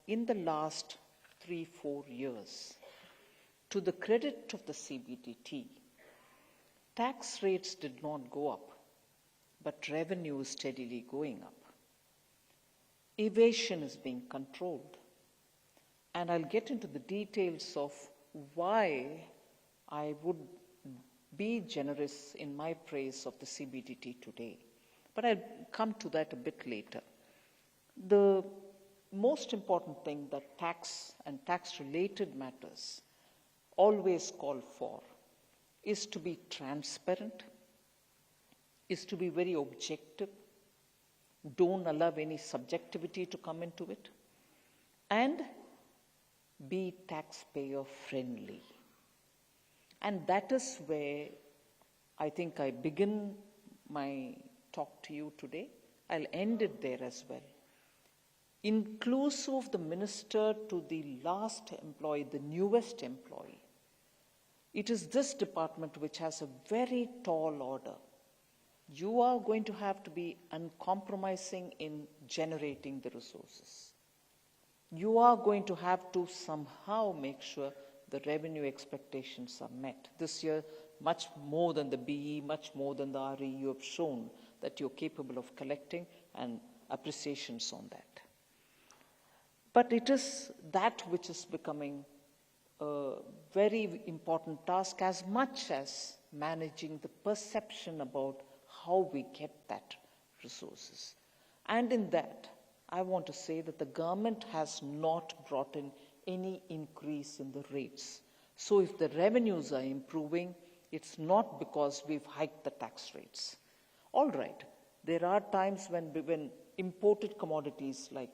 in the last 3-4 years, to the credit of the CBDT, tax rates did not go up, but revenue is steadily going up. Evasion is being controlled. And I'll get into the details of why I would be generous in my praise of the CBDT today. But I'll come to that a bit later. The most important thing that tax and tax-related matters always call for is to be transparent, is to be very objective, don't allow any subjectivity to come into it, and be taxpayer friendly. And that is where I think I begin my talk to you today. I'll end it there as well. Inclusive of the minister to the last employee, the newest employee, it is this department which has a very tall order. You are going to have to be uncompromising in generating the resources. You are going to have to somehow make sure the revenue expectations are met. This year, much more than the BE, much more than the RE, you have shown that you're capable of collecting, and appreciations on that. But it is that which is becoming a very important task, as much as managing the perception about how we get that resources. And in that, I want to say that the government has not brought in any increase in the rates. So if the revenues are improving, it's not because we've hiked the tax rates. All right, there are times when imported commodities like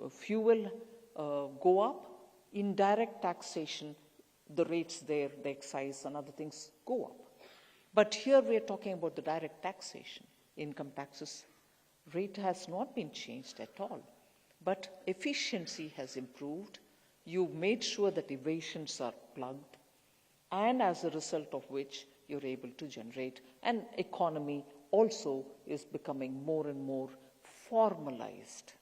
fuel go up, indirect taxation, the rates there, the excise and other things go up. But here we are talking about the direct taxation. Income taxes rate has not been changed at all. But efficiency has improved. You've made sure that evasions are plugged, and as a result of which you're able to generate. And economy also is becoming more and more formalized.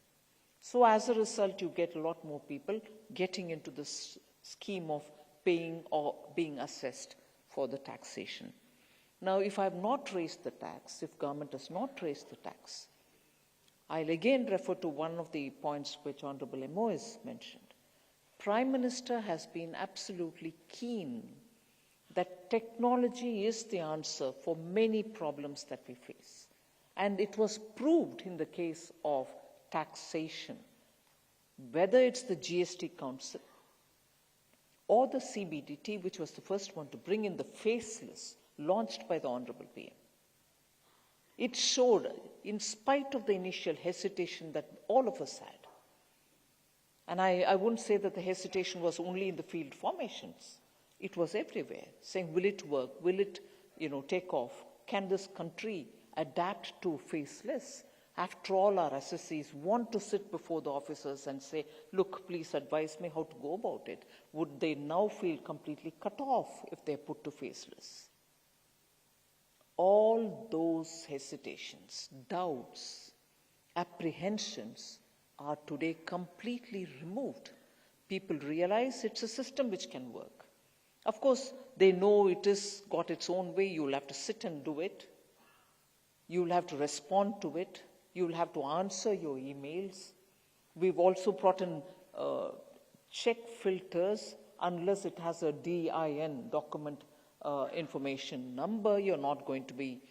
So as a result, you get a lot more people getting into this scheme of paying or being assessed for the taxation. Now, if I have not raised the tax, if government has not raised the tax, I'll again refer to one of the points which Honorable MO has mentioned. Prime Minister has been absolutely keen that technology is the answer for many problems that we face. And it was proved in the case of taxation, whether it's the GST Council or the CBDT, which was the first one to bring in the faceless, launched by the Honorable PM. It showed, in spite of the initial hesitation that all of us had, and I wouldn't say that the hesitation was only in the field formations. It was everywhere, saying, will it work? Will it, take off? Can this country adapt to faceless? After all, our assessees want to sit before the officers and say, look, please advise me how to go about it. Would they now feel completely cut off if they're put to faceless? All those hesitations, doubts, apprehensions are today completely removed. People realize it's a system which can work. Of course, they know it has got its own way. You'll have to sit and do it. You'll have to respond to it. You'll have to answer your emails. We've also brought in check filters unless it has a DIN, document information number. You're not going to be,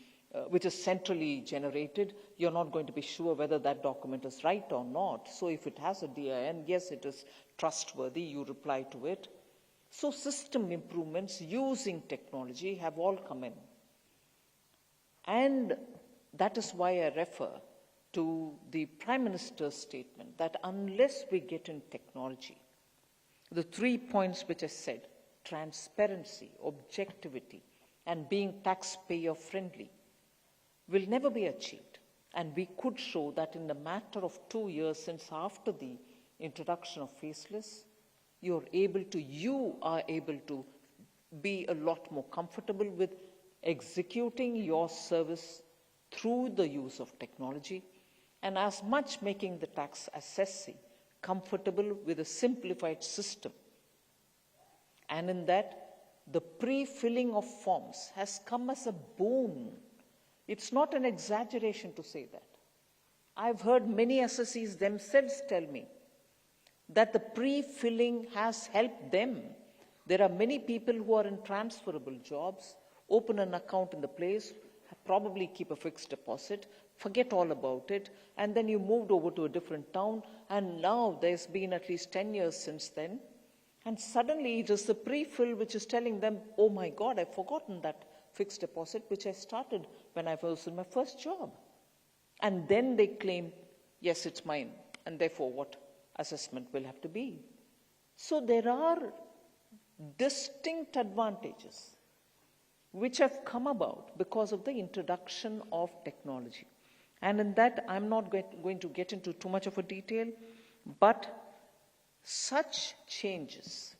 which is centrally generated, you're not going to be sure whether that document is right or not. So if it has a DIN, yes, it is trustworthy, you reply to it. So system improvements using technology have all come in. And that is why I refer to the Prime Minister's statement that unless we get in technology, the 3 points which I said, transparency, objectivity, and being taxpayer friendly, will never be achieved. And we could show that in the matter of 2 years since after the introduction of faceless, you are able to be a lot more comfortable with executing your service through the use of technology, and as much making the tax assessee comfortable with a simplified system. And in that, the pre-filling of forms has come as a boon. It's not an exaggeration to say that. I've heard many assessees themselves tell me that the pre-filling has helped them. There are many people who are in transferable jobs, open an account in the place, probably keep a fixed deposit, forget all about it, and then you moved over to a different town, and now there's been at least 10 years since then, and suddenly it is the pre-fill which is telling them, oh my God, I've forgotten that fixed deposit which I started when I was in my first job. And then they claim, yes, it's mine, and therefore what assessment will have to be. So there are distinct advantages which have come about because of the introduction of technology. And in that, I'm not going to get into too much of a detail, but such changes,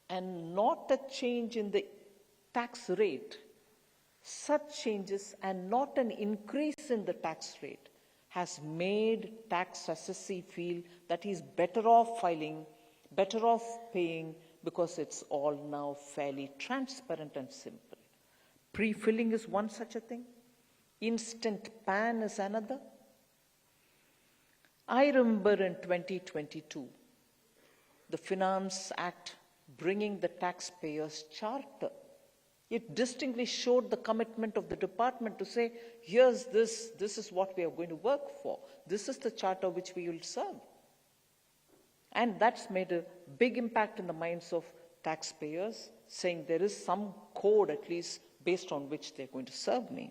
and not a change in the tax rate, such changes and not an increase in the tax rate has made tax assessee feel that he's better off filing, better off paying, because it's all now fairly transparent and simple. Pre-filling is one such a thing. Instant PAN is another. I remember in 2022, the Finance Act bringing the taxpayers' charter. It distinctly showed the commitment of the department to say, here's this is what we are going to work for. This is the charter which we will serve. And that's made a big impact in the minds of taxpayers, saying there is some code at least based on which they're going to serve me.